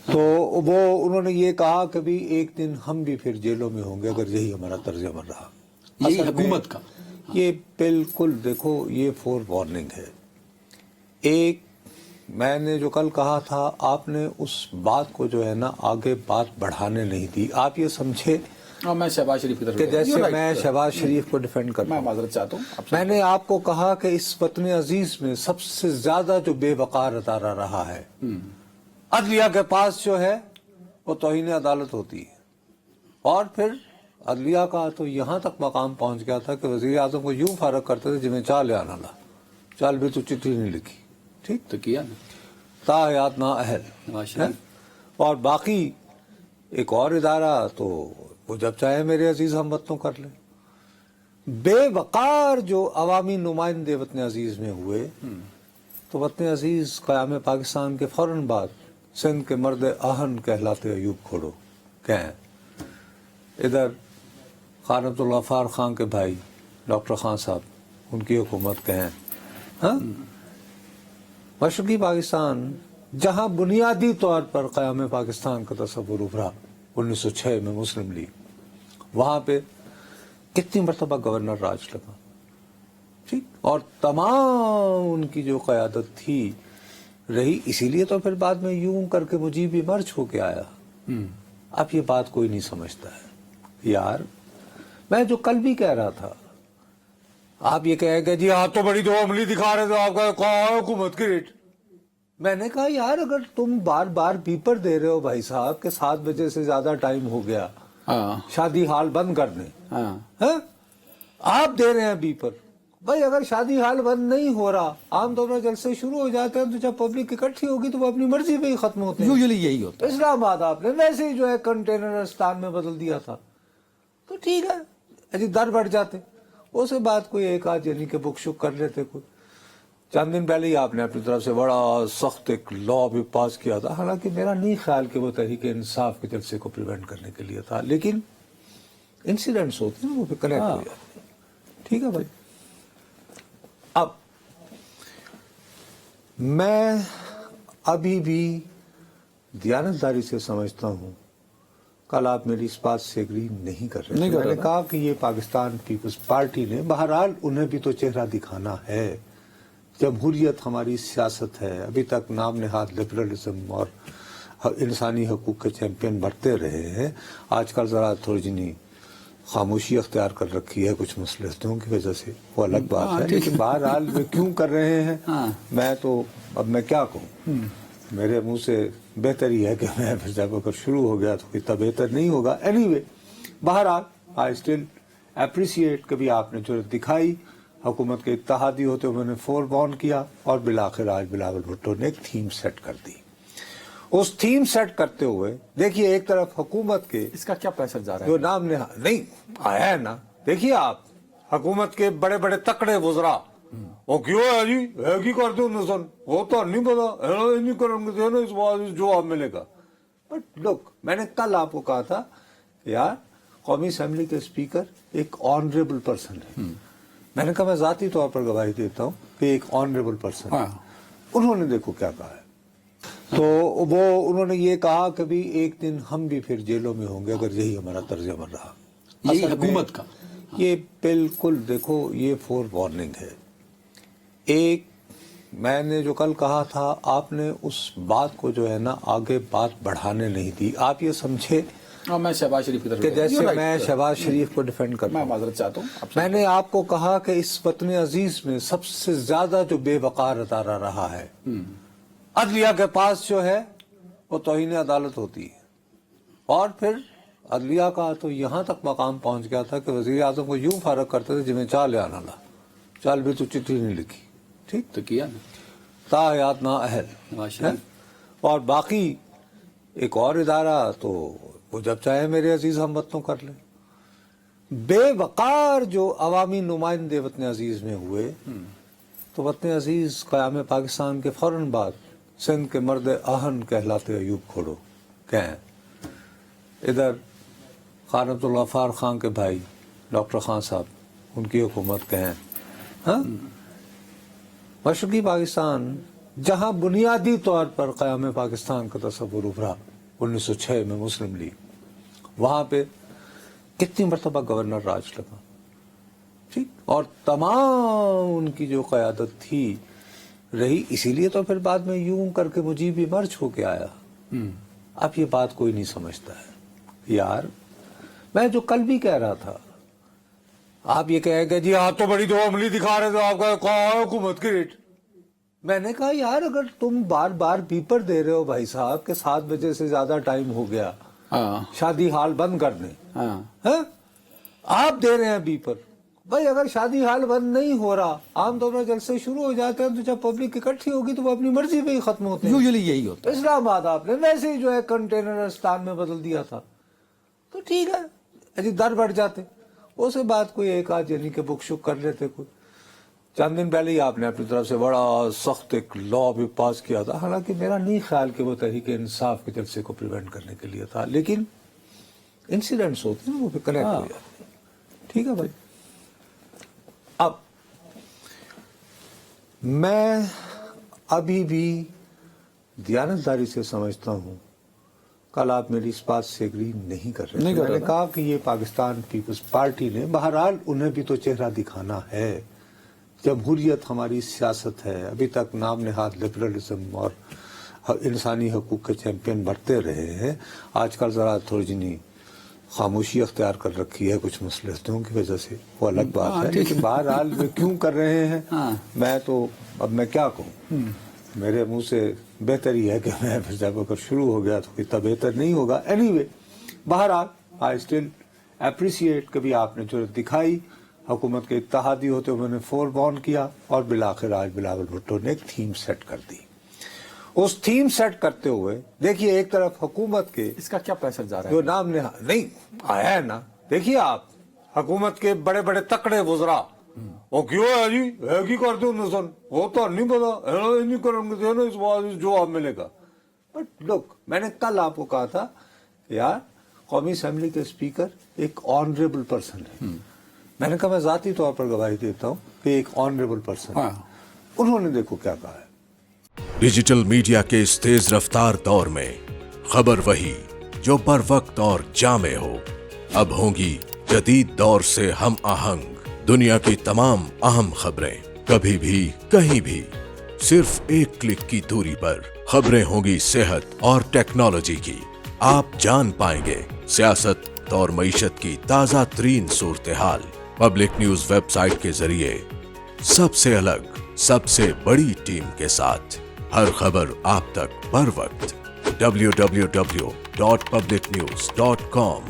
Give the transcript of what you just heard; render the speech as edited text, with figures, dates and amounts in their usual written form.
تو وہ انہوں نے یہ کہا کہ بھی ایک دن ہم بھی پھر جیلوں میں ہوں گے اگر یہی ہمارا طرز عمل رہا. یہی حکومت کا یہ بالکل دیکھو یہ فور وارننگ ہے. ایک میں نے جو کل کہا تھا آپ نے اس بات کو جو ہے نا آگے بات بڑھانے نہیں دی. آپ یہ سمجھے میں شہباز شریف کی طرف کہ جیسے میں شہباز شریف کو ڈیفینڈ کرتا میں ہوں. معذرت چاہتا ہوں. میں نے آپ کو کہا کہ اس وطن عزیز میں سب سے زیادہ جو بے وقار ادارہ رہا ہے عدلیہ کے پاس جو ہے وہ توہین عدالت ہوتی ہے. اور پھر عدلیہ کا تو یہاں تک مقام پہنچ گیا تھا کہ وزیر اعظم کو یوں فارغ کرتے تھے جنہیں چال آنا لا چال بھی تو چٹھی نہیں لکھی. ٹھیک تو کیا تا حیات نا اہل. اور باقی ایک اور ادارہ تو وہ جب چاہے میرے عزیز ہم وطنوں کر لیں. بے وقار جو عوامی نمائندے وطن عزیز میں ہوئے تو وطن عزیز قیام پاکستان کے فوراً بعد سندھ کے مرد آہن کہلاتے ایوب کھوڑو کہیں. ادھر خان عبدالغفار خان کے بھائی ڈاکٹر خان صاحب ان کی حکومت کہیں. ہاں مشرقی پاکستان جہاں بنیادی طور پر قیام پاکستان کا تصور ابھرا 1906 میں مسلم لیگ وہاں پہ کتنی مرتبہ گورنر راج لگا. ٹھیک اور تمام ان کی جو قیادت تھی رہی. اسی لیے تو پھر بعد میں یوں کر کے مجیب بھی مرچ ہو کے آیا. اب یہ بات کوئی نہیں سمجھتا ہے. یار میں جو کل بھی کہہ رہا تھا آپ یہ کہے کہ جی آپ تو بڑی دو عملی دکھا رہے تھے آپ کا کون حکومت کی ریٹ. میں نے کہا یار اگر تم بار بار بیپر دے رہے ہو بھائی صاحب کہ 7 بجے سے زیادہ ٹائم ہو گیا شادی ہال بند کرنے آپ دے رہے ہیں بیپر. بھائی اگر شادی ہال بند نہیں ہو رہا عام طور پر جلسے شروع ہو جاتے ہیں تو جب پبلک اکٹھی ہوگی تو وہ اپنی مرضی پہ ہی ختم ہوتے ہیں. یوزلی یہی ہوتا ہے. اسلام آباد آپ نے ویسے ہی جو ہے کنٹینرستان میں بدل دیا تھا تو ٹھیک ہے اجی در بڑھ جاتے. اسے بات کوئی ایک آدھ یعنی کہ بک شک کر لیتے. کوئی چند دن پہلے ہی آپ نے اپنی طرف سے بڑا سخت ایک لا بھی پاس کیا تھا. حالانکہ میرا نہیں خیال کہ وہ تحریک انصاف کے جلسے کو پریونٹ کرنے کے لیے تھا لیکن انسیڈنٹس ہوتے ہیں وہ پھر کنیکٹ ہو جاتے ہیں. ٹھیک ہے بھائی. اب میں ابھی بھی دیانتداری سے سمجھتا ہوں کل آپ میری اس بات سے ایگری نہیں کر رہے. میں نے کہا کہ یہ پاکستان پیپلز پارٹی نے بہرحال انہیں بھی تو چہرہ دکھانا ہے. جمہوریت ہماری سیاست ہے. ابھی تک نام نہاد لبرلزم اور انسانی حقوق کے چیمپئن بڑھتے رہے ہیں. آج کل ذرا تھوڑی جنی خاموشی اختیار کر رکھی ہے کچھ مصلحتوں کی وجہ سے وہ الگ بات ہے. لیکن بہرحال وہ کیوں کر رہے ہیں میں تو اب میں کیا کہوں. میرے منہ سے بہتر ہی ہے کہ میں پھر جب اگر شروع ہو گیا تو اتنا بہتر نہیں ہوگا. اینی وے بہرحال آئی اسٹل اپریشیٹ کبھی آپ نے ضرورت دکھائی. حکومت کے اتحادی ہوتے ہوئے نے فور بارن کیا اور بالآخر آج بلاول بھٹو نے ایک تھیم سیٹ کر دی. اس تھیم سیٹ کرتے ہوئے دیکھیے ایک طرف حکومت کے اس کا کیا پیسہ جا رہا ہے جو نام نہاد نہیں آیا ہے نا. دیکھیے آپ حکومت کے بڑے بڑے تکڑے وزراء وہ کیوں ہے جی ہے کی کرتے ہو نسن وہ تو نہیں پتا نہیں کریں گے اس بات جو آپ ملے گا. بٹ لک میں نے کل آپ کو کہا تھا کہ یار قومی اسمبلی کے اسپیکر ایک آنریبل پرسن ہے. میں نے کہا میں ذاتی طور پر گواہی دیتا ہوں کہ ایک آنریبل پرسن ہے. انہوں نے دیکھو کیا کہا ہے. تو وہ انہوں نے یہ کہا کہ بھی ایک دن ہم بھی پھر جیلوں میں ہوں گے اگر یہی ہمارا طرز عمل رہا. یہی حکومت کا یہ بالکل دیکھو یہ فور وارننگ ہے. ایک میں نے جو کل کہا تھا آپ نے اس بات کو جو ہے نا آگے بات بڑھانے نہیں دی. آپ یہ سمجھے میں شہباز شریف کی طرف کہ جیسے میں شہباز شریف کو ڈیفینڈ کرتا میں ہوں. معذرت چاہتا ہوں. میں نے آپ کو کہا کہ اس وطن عزیز میں سب سے زیادہ جو بے وقار ادارہ رہا ہے عدلیہ کے پاس جو ہے وہ توہین عدالت ہوتی ہے. اور پھر عدلیہ کا تو یہاں تک مقام پہنچ گیا تھا کہ وزیر اعظم کو یوں فارغ کرتے تھے جنہیں چال آنا لا چال بھی تو چٹھی نہیں لکھی. ٹھیک تو کیا تا حیات نا اہل. اور باقی ایک اور ادارہ تو وہ جب چاہے میرے عزیز ہم وطنوں کر لیں. بے وقار جو عوامی نمائندے وطن عزیز میں ہوئے تو وطن عزیز قیام پاکستان کے فوراً بعد سندھ کے مرد آہن کہلاتے ایوب کھوڑو کہیں. ادھر خان عبدالغفار خان کے بھائی ڈاکٹر خان صاحب ان کی حکومت کہیں. ہاں مشرقی پاکستان جہاں بنیادی طور پر قیام پاکستان کا تصور ابھرا 1906 میں مسلم لیگ، وہاں پہ کتنی مرتبہ گورنر راج لگا، ٹھیک، اور تمام ان کی جو قیادت تھی رہی، اسی لیے تو پھر بعد میں یوں کر کے مجیب مرچ ہو کے آیا۔ اب یہ بات کوئی نہیں سمجھتا ہے یار۔ میں جو کل بھی کہہ رہا تھا، آپ یہ کہیں کہ جی آپ تو بڑی دو عملی دکھا رہے تھے، آپ کا کہاں حکومت کی ریٹ؟ میں نے کہا یار اگر تم بار بار بیپر دے رہے ہو بھائی صاحب کہ 7 بجے سے زیادہ ٹائم ہو گیا، شادی ہال بند کر دیں، آپ دے رہے ہیں بیپر، بھائی اگر شادی ہال بند نہیں ہو رہا، عام طور پر جلسے شروع ہو جاتے ہیں تو جب پبلک اکٹھی ہوگی تو وہ اپنی مرضی پہ ہی ختم ہوتے ہیں، یوزلی یہی ہوتا ہے۔ اسلام آباد آپ نے ویسے ہی جو ہے کنٹینرستان میں بدل دیا تھا، تو ٹھیک ہے جی، در بڑھ جاتے، اسے بات کوئی ایک آدھ یعنی کہ بک شک کر لیتے کوئی۔ چند دن پہلے ہی آپ نے اپنی طرف سے بڑا سخت ایک لا بھی پاس کیا تھا، حالانکہ میرا نہیں خیال کہ وہ تحریک انصاف کے جلسے کو پریونٹ کرنے کے لیے تھا، لیکن انسیڈنٹس ہوتے ہیں وہ پہ کنیکٹ ہو جاتے ہیں، ٹھیک ہے بھائی۔ اب میں ابھی بھی دیانتداری سے سمجھتا ہوں، کل آپ میری اس بات سے ایگری نہیں کر رہے، میں نے کہا کہ یہ پاکستان پیپلز پارٹی نے، بہرحال انہیں بھی تو چہرہ دکھانا ہے، جمہوریت ہماری سیاست ہے، ابھی تک نام نہاد لبرلزم اور انسانی حقوق کے چیمپئن بڑھتے رہے ہیں، آج کل ذرا تھوڑی جنی خاموشی اختیار کر رکھی ہے کچھ مصلحتوں کی وجہ سے، وہ الگ بات ہے، لیکن بہرحال وہ کیوں کر رہے ہیں میں تو اب میں کیا کہوں، میرے منہ سے بہتر ہی ہے کہ میں پھر جب اگر شروع ہو گیا تو اتنا بہتر نہیں ہوگا۔ اینی وے، بہرحال آئی اسٹل اپریشیٹ کبھی آپ نے جرأت دکھائی، حکومت کے اتحادی ہوتے ہوئے میں نے فور بارن کیا، اور بالآخر آج بلاول بھٹو نے ایک تھیم سیٹ کر دی۔ اس تھیم سیٹ کرتے ہوئے دیکھیے ایک طرف حکومت کے اس کا کیا پیسہ جا رہا ہے؟ جو نام نہیں آیا ہے نا، دیکھیے آپ حکومت کے بڑے بڑے تکڑے وزراء، وہ کیوں ہے جی ہے کی کرتے ہوں سن، وہ تو نہیں پتا نہیں کریں گے نا، اس بات جو آپ ملے گا۔ بٹ لک، میں نے کل آپ کو کہا تھا یار قومی اسمبلی کے اسپیکر ایک آنریبل پرسن ہے، میں نے کہا میں ذاتی طور پر گواہی دیتا ہوں کہ ایک آنریبل پرسن ہے، انہوں نے دیکھو کیا کہا ہے۔ ڈیجیٹل میڈیا کے اس تیز رفتار دور میں خبر وہی جو بر وقت اور جامع ہو، اب ہوں گی جدید دور سے ہم آہنگ، دنیا کی تمام اہم خبریں کبھی بھی کہیں بھی صرف ایک کلک کی دوری پر، خبریں ہوں گی صحت اور ٹیکنالوجی کی، آپ جان پائیں گے سیاست اور معیشت کی تازہ ترین صورتحال، پبلک نیوز ویب سائٹ کے ذریعے سب سے الگ، سب سے بڑی ٹیم کے ساتھ، ہر خبر آپ تک بر وقت، www.publicnews.com